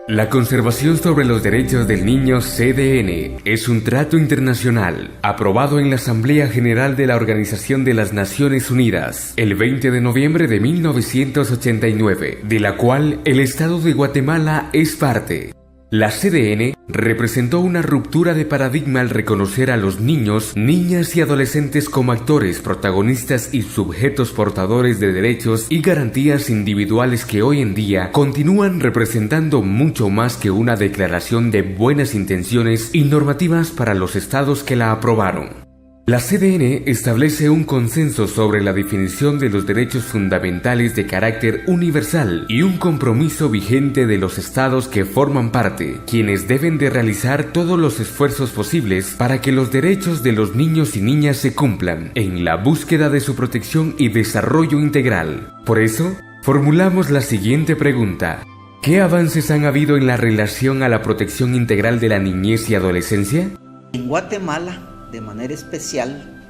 La conservación sobre los derechos del niño CDN es un trato internacional aprobado en la Asamblea General de la Organización de las Naciones Unidas el 20 de noviembre de 1989, de la cual el Estado de Guatemala es parte. La CDN representó una ruptura de paradigma al reconocer a los niños, niñas y adolescentes como actores, protagonistas y sujetos portadores de derechos y garantías individuales que hoy en día continúan representando mucho más que una declaración de buenas intenciones y normativas para los estados que la aprobaron. La CDN establece un consenso sobre la definición de los derechos fundamentales de carácter universal y un compromiso vigente de los estados que forman parte, quienes deben de realizar todos los esfuerzos posibles para que los derechos de los niños y niñas se cumplan, en la búsqueda de su protección y desarrollo integral. Por eso, formulamos la siguiente pregunta: ¿qué avances han habido en la relación a la protección integral de la niñez y adolescencia? En Guatemala, de manera especial,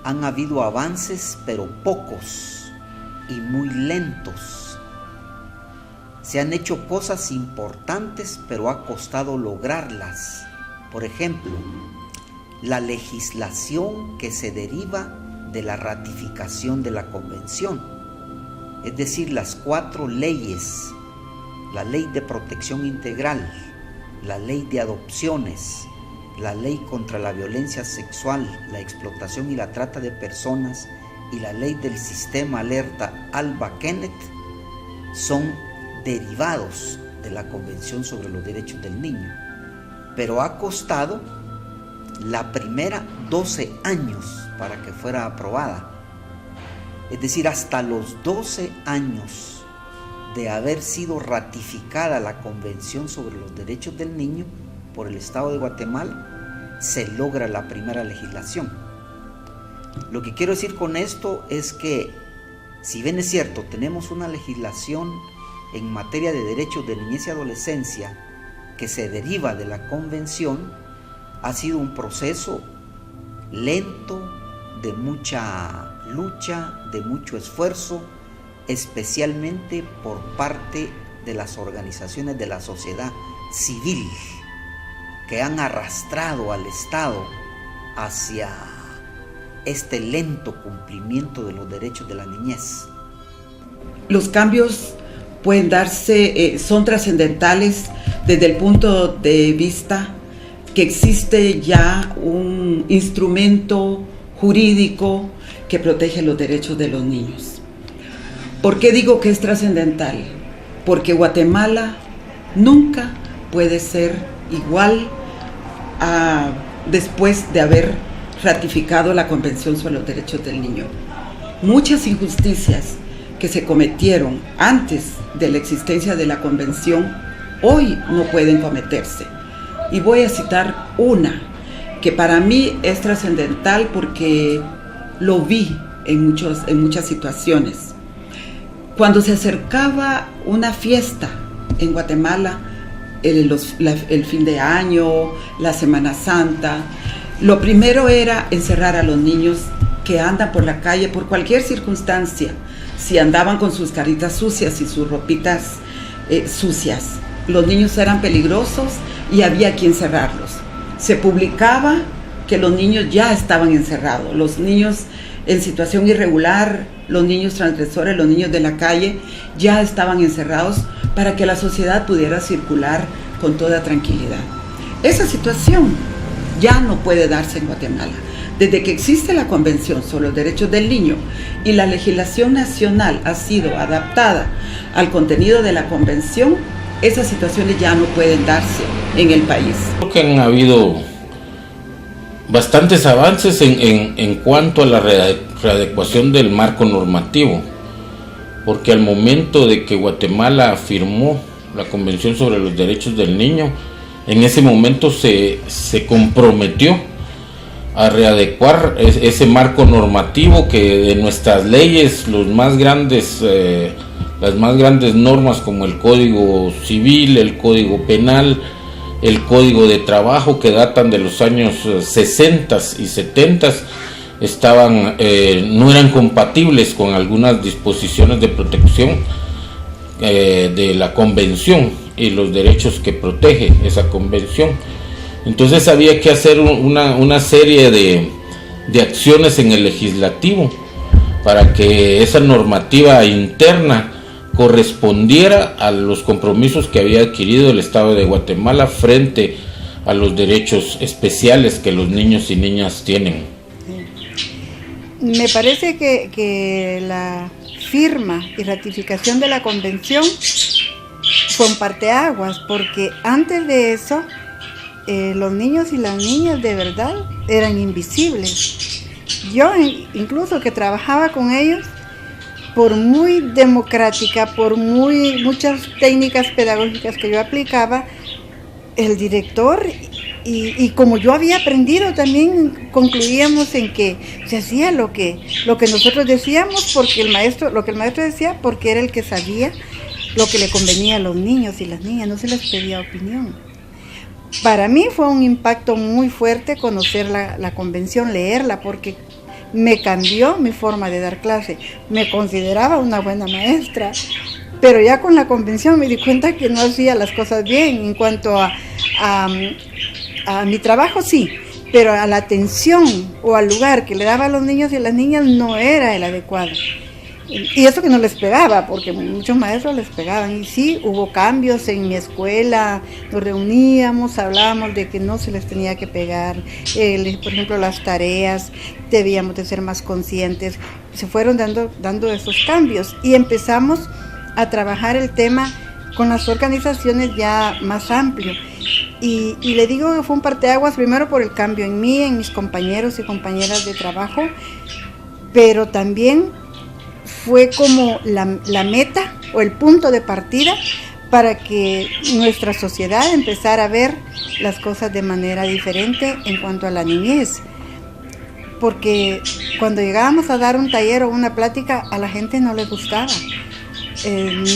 han habido avances, pero pocos y muy lentos. Se han hecho cosas importantes, pero ha costado lograrlas. Por ejemplo, la legislación que se deriva de la ratificación de la Convención, es decir, las 4 leyes: la Ley de Protección Integral, la Ley de Adopciones, la Ley contra la Violencia Sexual, la Explotación y la Trata de Personas y la Ley del Sistema Alerta Alba Kenneth son derivados de la Convención sobre los Derechos del Niño. Pero ha costado la primera 12 años para que fuera aprobada. Es decir, hasta los 12 años de haber sido ratificada la Convención sobre los Derechos del Niño por el Estado de Guatemala, se logra la primera legislación. Lo que quiero decir con esto es que, si bien es cierto, tenemos una legislación en materia de derechos de niñez y adolescencia que se deriva de la Convención, ha sido un proceso lento, de mucha lucha, de mucho esfuerzo, especialmente por parte de las organizaciones de la sociedad civil, que han arrastrado al Estado hacia este lento cumplimiento de los derechos de la niñez. Los cambios pueden darse, son trascendentales desde el punto de vista que existe ya un instrumento jurídico que protege los derechos de los niños. ¿Por qué digo que es trascendental? Porque Guatemala nunca puede ser igual después de haber ratificado la Convención sobre los Derechos del Niño. Muchas injusticias que se cometieron antes de la existencia de la Convención hoy no pueden cometerse. Y voy a citar una que para mí es trascendental porque lo vi en muchas situaciones. Cuando se acercaba una fiesta en Guatemala, el fin de año, la Semana Santa, lo primero era encerrar a los niños que andan por la calle por cualquier circunstancia. Si andaban con sus caritas sucias y sus ropitas sucias, los niños eran peligrosos y había que encerrarlos. Se publicaba que los niños ya estaban encerrados, los niños en situación irregular, los niños transgresores, los niños de la calle ya estaban encerrados para que la sociedad pudiera circular con toda tranquilidad. Esa situación ya no puede darse en Guatemala. Desde que existe la Convención sobre los Derechos del Niño y la legislación nacional ha sido adaptada al contenido de la Convención, esas situaciones ya no pueden darse en el país. Creo que han habido bastantes avances en cuanto a la readecuación del marco normativo, porque al momento de que Guatemala firmó la Convención sobre los Derechos del Niño, en ese momento se comprometió a readecuar ese marco normativo, que de nuestras leyes las más grandes normas, como el Código Civil, el Código Penal, el Código de Trabajo, que datan de los años 60 y 70, no eran compatibles con algunas disposiciones de protección de la Convención. y los derechos que protege esa convención. Entonces había que hacer una serie de acciones en el legislativo para que esa normativa interna correspondiera a los compromisos que había adquirido el Estado de Guatemala frente a los derechos especiales que los niños y niñas tienen. Me parece que la firma y ratificación de la convención fue un parteaguas, porque antes de eso los niños y las niñas de verdad eran invisibles. Yo incluso que trabajaba con ellos, por muy democrática, por muchas técnicas pedagógicas que yo aplicaba, el director y como yo había aprendido también concluíamos en que se hacía lo que nosotros decíamos, porque lo que el maestro decía, porque era el que sabía lo que le convenía a los niños y las niñas, no se les pedía opinión. Para mí fue un impacto muy fuerte conocer la convención, leerla, porque me cambió mi forma de dar clase. Me consideraba una buena maestra, pero ya con la convención me di cuenta que no hacía las cosas bien. En cuanto a mi trabajo sí, pero a la atención o al lugar que le daba a los niños y a las niñas no era el adecuado. Y eso que no les pegaba, porque muchos maestros les pegaban. Y sí, hubo cambios en mi escuela, nos reuníamos, hablábamos de que no se les tenía que pegar. Por ejemplo, las tareas, debíamos de ser más conscientes. Se fueron dando esos cambios y empezamos a trabajar el tema con las organizaciones ya más amplio. Y le digo que fue un parteaguas primero por el cambio en mí, en mis compañeros y compañeras de trabajo, pero también fue como la meta o el punto de partida para que nuestra sociedad empezara a ver las cosas de manera diferente en cuanto a la niñez. Porque cuando llegábamos a dar un taller o una plática, a la gente no le gustaba.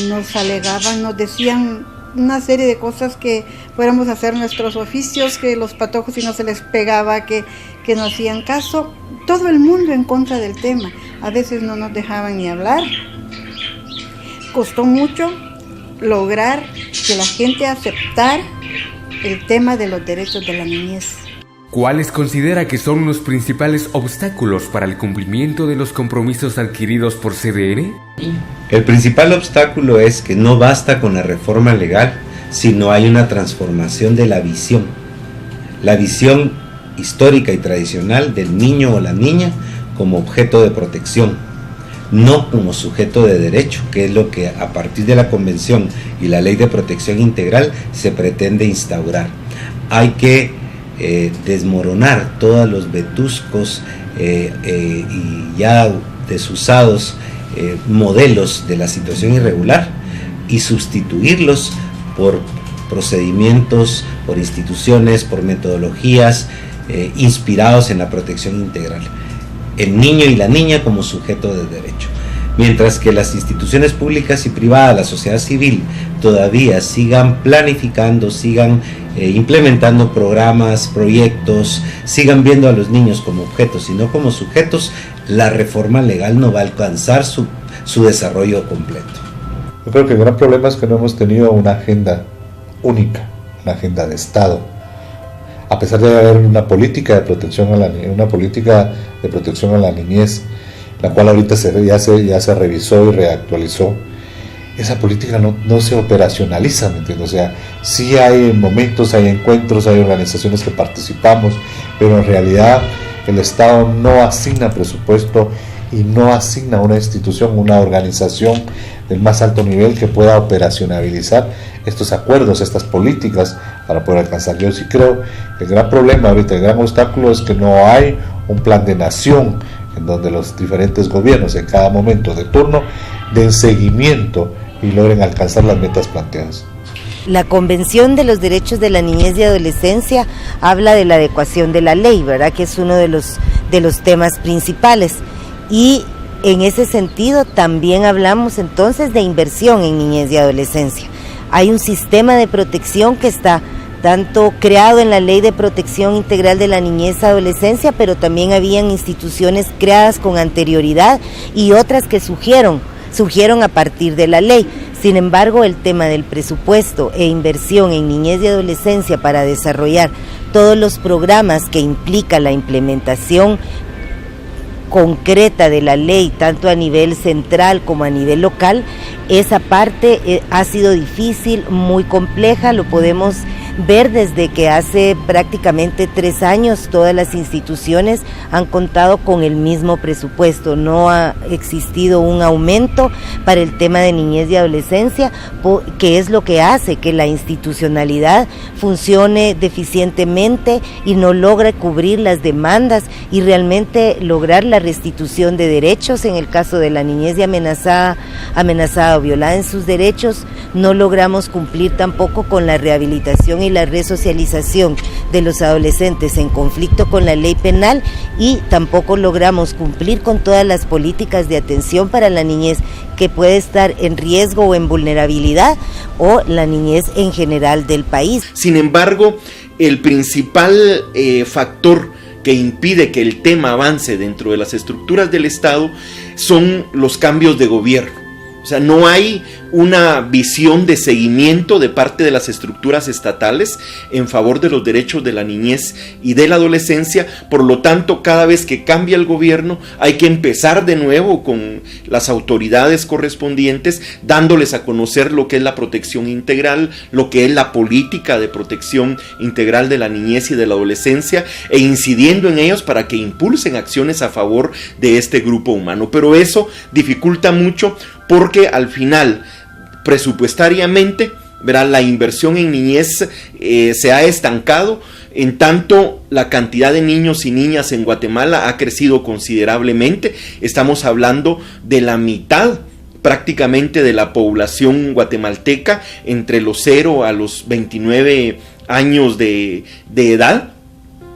Nos alegaban, nos decían una serie de cosas, que fuéramos a hacer nuestros oficios, que los patojos si no se les pegaba, que no hacían caso. Todo el mundo en contra del tema. A veces no nos dejaban ni hablar. Costó mucho lograr que la gente aceptara el tema de los derechos de la niñez. ¿Cuáles considera que son los principales obstáculos para el cumplimiento de los compromisos adquiridos por CDN? El principal obstáculo es que no basta con la reforma legal si no hay una transformación de la visión. La visión histórica y tradicional del niño o la niña como objeto de protección, no como sujeto de derecho, que es lo que a partir de la Convención y la Ley de Protección Integral se pretende instaurar. Hay que desmoronar todos los vetuscos y ya desusados modelos de la situación irregular y sustituirlos por procedimientos, por instituciones, por metodologías inspirados en la protección integral. El niño y la niña como sujeto de derecho. Mientras que las instituciones públicas y privadas, la sociedad civil, todavía sigan planificando, sigan implementando programas, proyectos, sigan viendo a los niños como objetos y no como sujetos, la reforma legal no va a alcanzar su desarrollo completo. Yo creo que el gran problema es que no hemos tenido una agenda única, una agenda de Estado. A pesar de haber una política de protección a la niñez, la cual ahorita ya se revisó y reactualizó, esa política no se operacionaliza, ¿me entiendes? O sea, sí hay momentos, hay encuentros, hay organizaciones que participamos, pero en realidad el Estado no asigna presupuesto y no asigna una institución, una organización del más alto nivel que pueda operacionalizar estos acuerdos, estas políticas para poder alcanzar. Yo sí creo que el gran problema ahorita, el gran obstáculo es que no hay un plan de nación en donde los diferentes gobiernos en cada momento de turno den seguimiento y logren alcanzar las metas planteadas. La Convención de los Derechos de la Niñez y Adolescencia habla de la adecuación de la ley, ¿verdad? Que es uno de los temas principales. Y en ese sentido también hablamos entonces de inversión en niñez y adolescencia. Hay un sistema de protección que está tanto creado en la Ley de Protección Integral de la Niñez y Adolescencia, pero también habían instituciones creadas con anterioridad y otras que surgieron a partir de la ley. Sin embargo, el tema del presupuesto e inversión en niñez y adolescencia para desarrollar todos los programas que implica la implementación concreta de la ley, tanto a nivel central como a nivel local, esa parte ha sido difícil, muy compleja. Lo podemos ver desde que hace prácticamente 3 años todas las instituciones han contado con el mismo presupuesto. No ha existido un aumento para el tema de niñez y adolescencia, que es lo que hace que la institucionalidad funcione deficientemente y no logra cubrir las demandas y realmente lograr la restitución de derechos. En el caso de la niñez y amenazada o violada en sus derechos, no logramos cumplir tampoco con la rehabilitación y la resocialización de los adolescentes en conflicto con la ley penal, y tampoco logramos cumplir con todas las políticas de atención para la niñez que puede estar en riesgo o en vulnerabilidad, o la niñez en general del país. Sin embargo, el principal factor que impide que el tema avance dentro de las estructuras del Estado son los cambios de gobierno. O sea, no hay una visión de seguimiento de parte de las estructuras estatales en favor de los derechos de la niñez y de la adolescencia. Por lo tanto, cada vez que cambia el gobierno, hay que empezar de nuevo con las autoridades correspondientes, dándoles a conocer lo que es la protección integral, lo que es la política de protección integral de la niñez y de la adolescencia, e incidiendo en ellos para que impulsen acciones a favor de este grupo humano. Pero eso dificulta mucho, porque al final, presupuestariamente, ¿verdad?, la inversión en niñez se ha estancado, en tanto la cantidad de niños y niñas en Guatemala ha crecido considerablemente. Estamos hablando de la mitad prácticamente de la población guatemalteca entre los 0 a los 29 años de edad,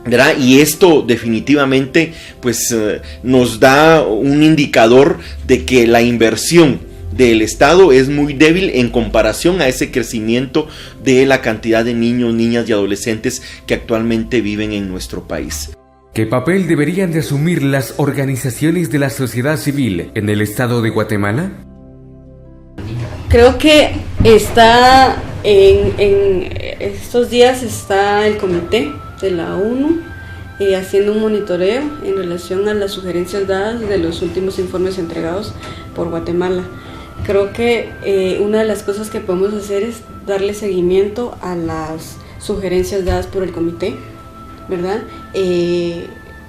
¿verdad? Y esto definitivamente pues nos da un indicador de que la inversión del Estado es muy débil en comparación a ese crecimiento de la cantidad de niños, niñas y adolescentes que actualmente viven en nuestro país. ¿Qué papel deberían de asumir las organizaciones de la sociedad civil en el Estado de Guatemala? Creo que está en estos días está el comité de la ONU haciendo un monitoreo en relación a las sugerencias dadas de los últimos informes entregados por Guatemala. Creo que una de las cosas que podemos hacer es darle seguimiento a las sugerencias dadas por el comité, ¿verdad?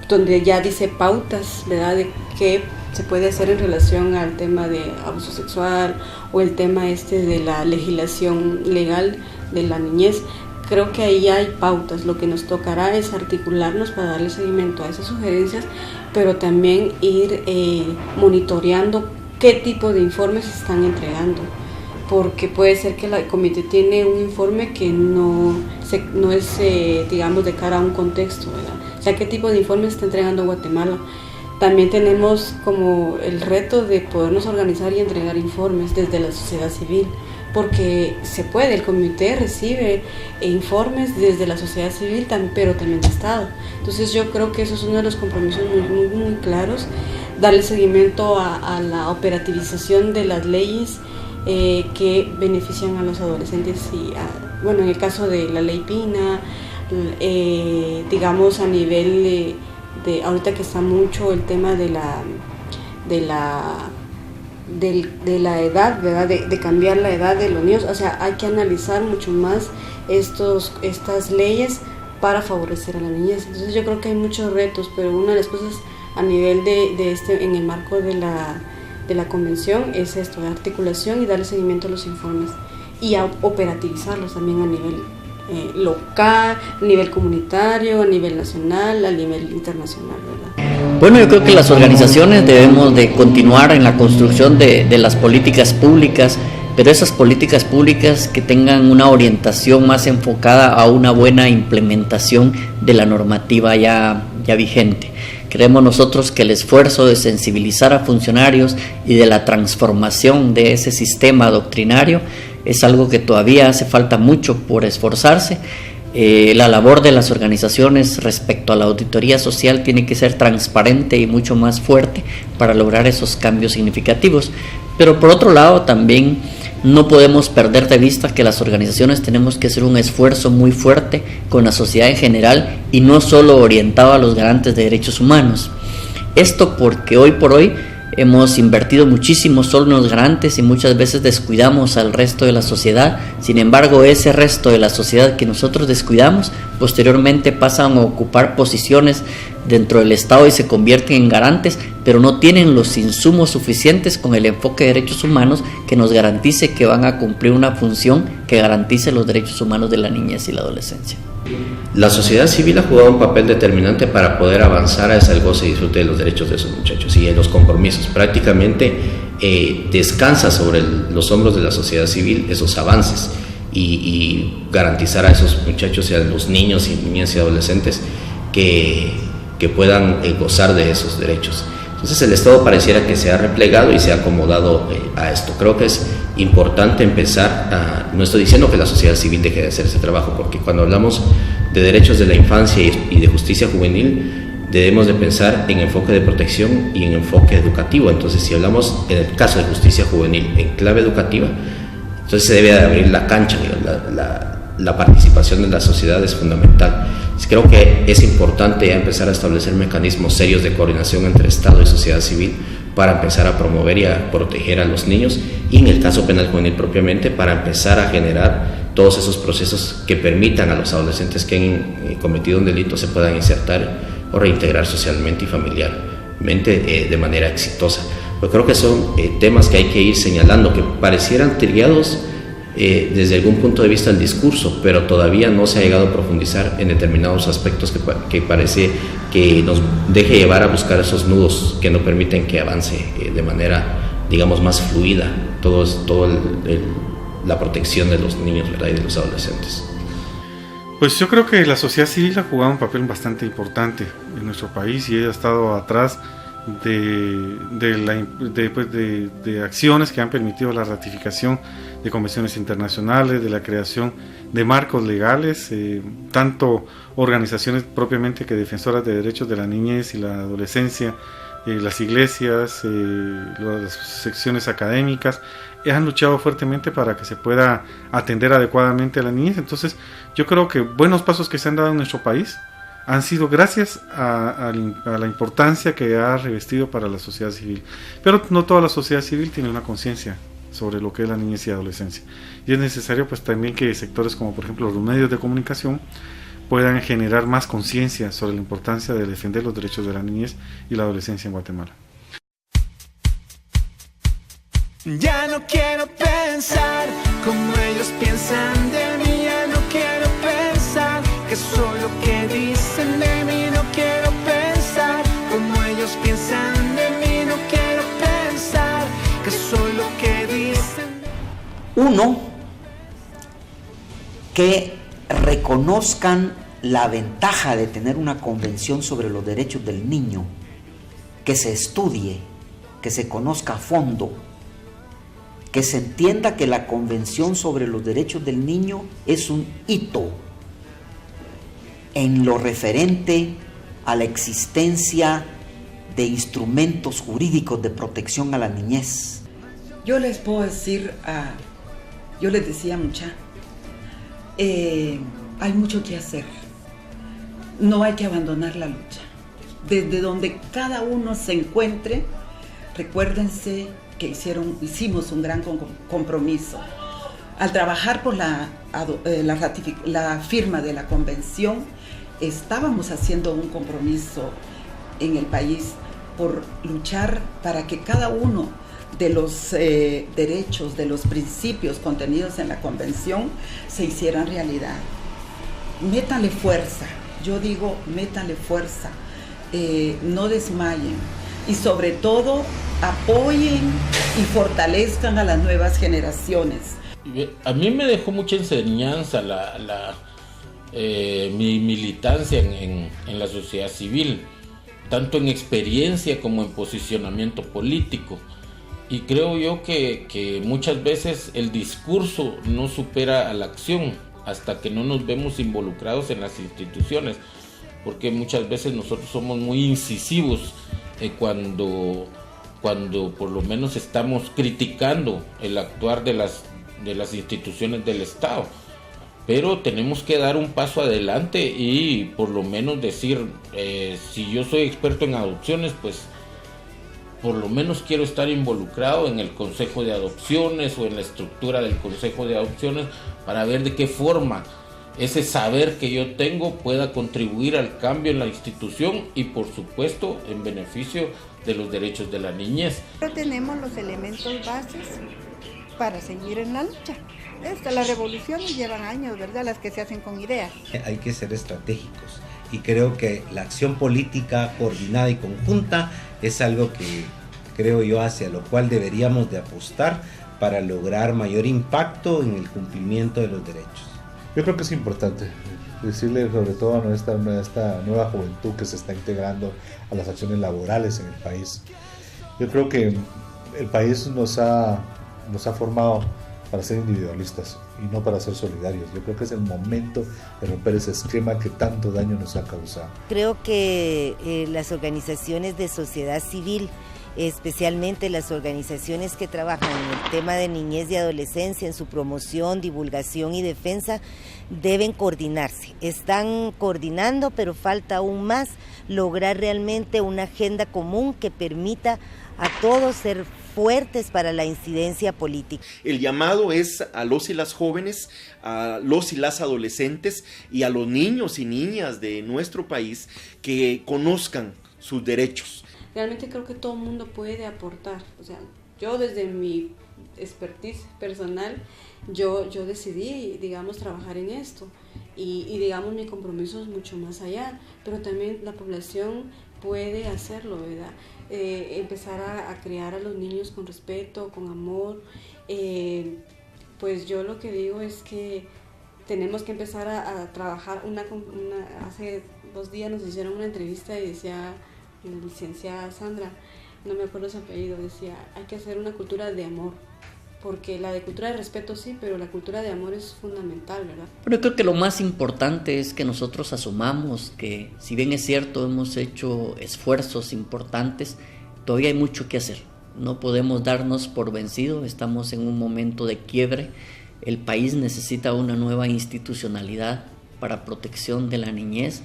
Donde ya dice pautas, ¿verdad?, de qué se puede hacer en relación al tema de abuso sexual o el tema de la legislación legal de la niñez. Creo que ahí hay pautas. Lo que nos tocará es articularnos para darle seguimiento a esas sugerencias, pero también ir monitoreando qué tipo de informes se están entregando, porque puede ser que el comité tiene un informe que no es, digamos, de cara a un contexto, ¿verdad? O sea, qué tipo de informes está entregando Guatemala. También tenemos como el reto de podernos organizar y entregar informes desde la sociedad civil, porque se puede, el comité recibe informes desde la sociedad civil, pero también del Estado. Entonces yo creo que eso es uno de los compromisos muy claros, darle seguimiento a la operativización de las leyes que benefician a los adolescentes y en el caso de la ley Pina, digamos a nivel de ahorita que está mucho el tema de la edad, ¿verdad?, de cambiar la edad de los niños. O sea, hay que analizar mucho más estas leyes para favorecer a la niñez. Entonces yo creo que hay muchos retos, pero una de las cosas a nivel en el marco de la convención es esto, de articulación y darle seguimiento a los informes y a operativizarlos también a nivel local, a nivel comunitario, a nivel nacional, a nivel internacional, ¿verdad? Bueno, yo creo que las organizaciones debemos de continuar en la construcción de las políticas públicas, pero esas políticas públicas que tengan una orientación más enfocada a una buena implementación de la normativa ya vigente. Creemos nosotros que el esfuerzo de sensibilizar a funcionarios y de la transformación de ese sistema doctrinario es algo que todavía hace falta mucho por esforzarse. La labor de las organizaciones respecto a la auditoría social tiene que ser transparente y mucho más fuerte para lograr esos cambios significativos. Pero por otro lado también no podemos perder de vista que las organizaciones tenemos que hacer un esfuerzo muy fuerte con la sociedad en general y no solo orientado a los garantes de derechos humanos. Esto porque hoy por hoy hemos invertido muchísimo solo en los garantes y muchas veces descuidamos al resto de la sociedad. Sin embargo, ese resto de la sociedad que nosotros descuidamos, posteriormente pasan a ocupar posiciones dentro del Estado y se convierten en garantes, pero no tienen los insumos suficientes con el enfoque de derechos humanos que nos garantice que van a cumplir una función que garantice los derechos humanos de la niñez y la adolescencia. La sociedad civil ha jugado un papel determinante para poder avanzar hacia el goce y disfrute de los derechos de esos muchachos y en los compromisos. Prácticamente descansa sobre los hombros de la sociedad civil esos avances y garantizar a esos muchachos y a los niños y niñas y adolescentes que puedan gozar de esos derechos. Entonces el Estado pareciera que se ha replegado y se ha acomodado a esto. Creo que es importante empezar no estoy diciendo que la sociedad civil deje de hacer ese trabajo, porque cuando hablamos de derechos de la infancia y de justicia juvenil, debemos de pensar en enfoque de protección y en enfoque educativo. Entonces, si hablamos en el caso de justicia juvenil en clave educativa, entonces se debe de abrir la cancha, la participación de la sociedad es fundamental. Creo que es importante ya empezar a establecer mecanismos serios de coordinación entre Estado y sociedad civil para empezar a promover y a proteger a los niños y en el caso penal juvenil propiamente para empezar a generar todos esos procesos que permitan a los adolescentes que han cometido un delito se puedan insertar o reintegrar socialmente y familiarmente de manera exitosa. Pero creo que son temas que hay que ir señalando, que parecieran trillados desde algún punto de vista del discurso, pero todavía no se ha llegado a profundizar en determinados aspectos que parece que nos deje llevar a buscar esos nudos que no permiten que avance de manera, digamos, más fluida la protección de los niños, ¿verdad? Y de los adolescentes. Pues yo creo que la sociedad civil ha jugado un papel bastante importante en nuestro país y ha estado atrás de acciones que han permitido la ratificación de convenciones internacionales, de la creación de marcos legales, tanto organizaciones propiamente que defensoras de derechos de la niñez y la adolescencia, las iglesias, las secciones académicas, han luchado fuertemente para que se pueda atender adecuadamente a la niñez. Entonces yo creo que buenos pasos que se han dado en nuestro país han sido gracias a la importancia que ha revestido para la sociedad civil. Pero no toda la sociedad civil tiene una conciencia sobre lo que es la niñez y adolescencia. Y es necesario pues también que sectores como por ejemplo los medios de comunicación puedan generar más conciencia sobre la importancia de defender los derechos de la niñez y la adolescencia en Guatemala. Ya no quiero pensar como ellos piensan de mí, ya no quiero pensar que soy lo que dicen de mí, no quiero pensar como ellos piensan de mí, no quiero pensar que soy lo que dicen. Uno, que reconozcan la ventaja de tener una convención sobre los derechos del niño, que se estudie, que se conozca a fondo, que se entienda que la Convención sobre los Derechos del Niño es un hito en lo referente a la existencia de instrumentos jurídicos de protección a la niñez. Yo les puedo decir, yo les decía mucha, hay mucho que hacer, no hay que abandonar la lucha. Desde donde cada uno se encuentre, recuérdense que hicimos un gran compromiso. Al trabajar por la firma de la convención, estábamos haciendo un compromiso en el país por luchar para que cada uno de los derechos, de los principios contenidos en la convención se hicieran realidad. Métanle fuerza, yo digo, métanle fuerza, no desmayen y sobre todo apoyen y fortalezcan a las nuevas generaciones. A mí me dejó mucha enseñanza mi militancia en la sociedad civil, tanto en experiencia como en posicionamiento político. Y creo yo que muchas veces el discurso no supera a la acción hasta que no nos vemos involucrados en las instituciones, porque muchas veces nosotros somos muy incisivos cuando por lo menos estamos criticando el actuar de de las instituciones del Estado. Pero tenemos que dar un paso adelante y por lo menos decir, si yo soy experto en adopciones, pues por lo menos quiero estar involucrado en el Consejo de Adopciones o en la estructura del Consejo de Adopciones para ver de qué forma ese saber que yo tengo pueda contribuir al cambio en la institución y por supuesto en beneficio de los derechos de la niñez. Pero tenemos los elementos bases para seguir en la lucha. Las revoluciones llevan años, ¿verdad? Las que se hacen con ideas. Hay que ser estratégicos y creo que la acción política coordinada y conjunta es algo que creo yo hacia lo cual deberíamos de apostar para lograr mayor impacto en el cumplimiento de los derechos. Yo creo que es importante decirle sobre todo a esta nueva juventud que se está integrando a las acciones laborales en el país. Yo creo que el país nos ha formado para ser individualistas y no para ser solidarios. Yo creo que es el momento de romper ese esquema que tanto daño nos ha causado. Creo que las organizaciones de sociedad civil, especialmente las organizaciones que trabajan en el tema de niñez y adolescencia, en su promoción, divulgación y defensa, deben coordinarse. Están coordinando, pero falta aún más lograr realmente una agenda común que permita a todos ser fuertes para la incidencia política. El llamado es a los y las jóvenes, a los y las adolescentes y a los niños y niñas de nuestro país que conozcan sus derechos. Realmente creo que todo el mundo puede aportar. O sea, yo desde mi expertise personal, yo decidí, digamos, trabajar en esto y digamos, mi compromiso es mucho más allá, pero también la población puede hacerlo, ¿verdad? Empezar a criar a los niños con respeto, con amor. Pues yo lo que digo es que tenemos que empezar a trabajar. Hace 2 días nos hicieron una entrevista y decía la licenciada Sandra, no me acuerdo su apellido, decía, hay que hacer una cultura de amor, porque la de cultura de respeto sí, pero la cultura de amor es fundamental, ¿verdad? Pero yo creo que lo más importante es que nosotros asumamos que, si bien es cierto, hemos hecho esfuerzos importantes, todavía hay mucho que hacer. No podemos darnos por vencidos, estamos en un momento de quiebre. El país necesita una nueva institucionalidad para protección de la niñez.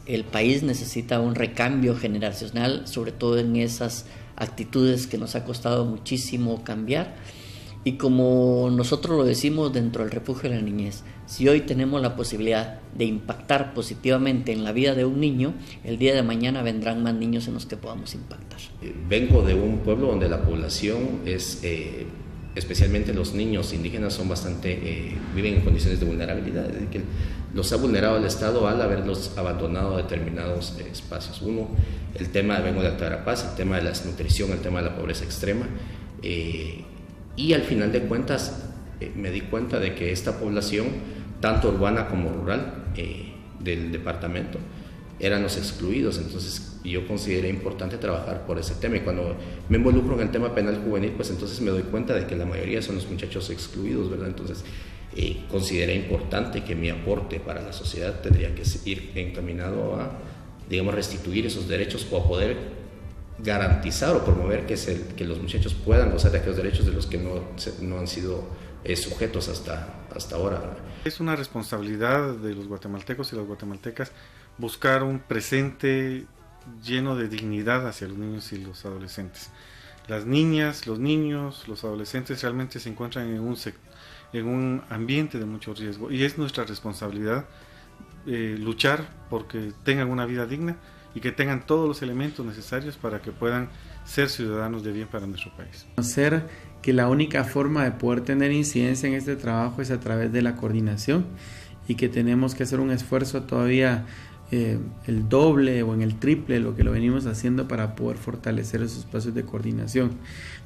El país necesita un recambio generacional, sobre todo en esas actitudes que nos ha costado muchísimo cambiar. Y como nosotros lo decimos dentro del Refugio de la Niñez, si hoy tenemos la posibilidad de impactar positivamente en la vida de un niño, el día de mañana vendrán más niños en los que podamos impactar. Vengo de un pueblo donde la población es, especialmente los niños indígenas, son bastante, viven en condiciones de vulnerabilidad, es decir, que los ha vulnerado el Estado al haberlos abandonado a determinados espacios. Uno, el tema, vengo de Altagrapaz, el tema de la desnutrición, el tema de la pobreza extrema, y al final de cuentas me di cuenta de que esta población, tanto urbana como rural del departamento, eran los excluidos. Entonces yo consideré importante trabajar por ese tema, y cuando me involucro en el tema penal juvenil, pues entonces me doy cuenta de que la mayoría son los muchachos excluidos, ¿verdad? Entonces consideré importante que mi aporte para la sociedad tendría que ir encaminado a, digamos, restituir esos derechos o a poder garantizar o promover que los muchachos puedan gozar de aquellos derechos de los que no han sido sujetos hasta ahora, ¿verdad? Es una responsabilidad de los guatemaltecos y las guatemaltecas buscar un presente lleno de dignidad hacia los niños y los adolescentes. Las niñas, los niños, los adolescentes realmente se encuentran en un ambiente de mucho riesgo, y es nuestra responsabilidad luchar porque tengan una vida digna y que tengan todos los elementos necesarios para que puedan ser ciudadanos de bien para nuestro país. Conocer que la única forma de poder tener incidencia en este trabajo es a través de la coordinación, y que tenemos que hacer un esfuerzo todavía el doble o en el triple de lo que lo venimos haciendo para poder fortalecer esos espacios de coordinación.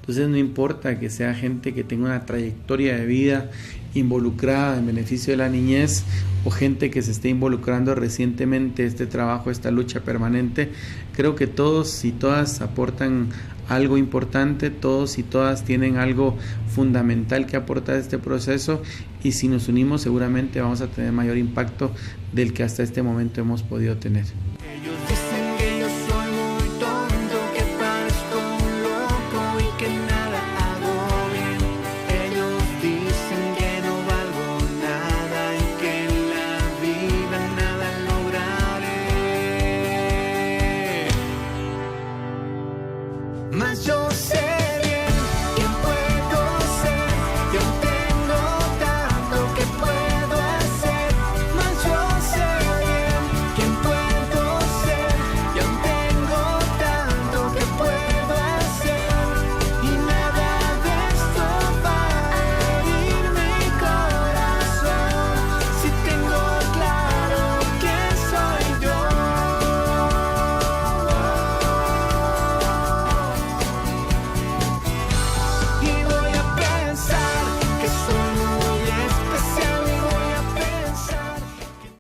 Entonces no importa que sea gente que tenga una trayectoria de vida involucrada en beneficio de la niñez, o gente que se esté involucrando recientemente este trabajo, esta lucha permanente. Creo que todos y todas aportan algo importante, todos y todas tienen algo fundamental que aportar a este proceso, y si nos unimos seguramente vamos a tener mayor impacto del que hasta este momento hemos podido tener. Ellos